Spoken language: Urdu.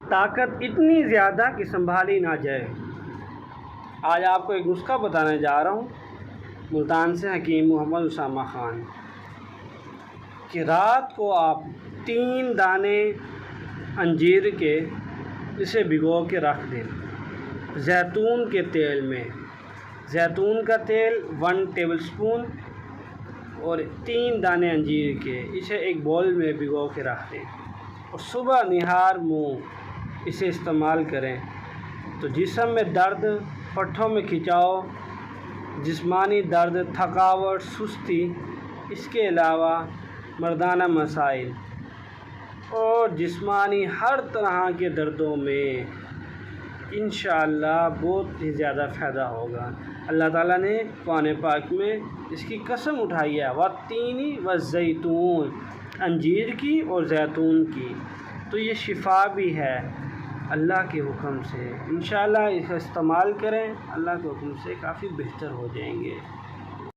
طاقت اتنی زیادہ کہ سنبھالی نہ جائے۔ آج آپ کو ایک نسخہ بتانے جا رہا ہوں ملتان سے حکیم محمد اسامہ خان، کہ رات کو آپ 3 دانے انجیر کے اسے بھگو کے رکھ دیں زیتون کے تیل میں۔ زیتون کا تیل 1 ٹیبل اسپون اور 3 دانے انجیر کے، اسے ایک بول میں بھگو کے رکھ دیں اور صبح نہار منہ اسے استعمال کریں تو جسم میں درد، پٹھوں میں کھچاؤ، جسمانی درد، تھکاوٹ، سستی، اس کے علاوہ مردانہ مسائل اور جسمانی ہر طرح کے دردوں میں انشاءاللہ بہت ہی زیادہ فائدہ ہوگا۔ اللہ تعالیٰ نے قرآن پاک میں اس کی قسم اٹھائی ہے، والتین والزیتون، انجیر کی اور زیتون کی، تو یہ شفا بھی ہے اللہ کے حکم سے۔ انشاءاللہ اس کا استعمال کریں، اللہ کے حکم سے کافی بہتر ہو جائیں گے۔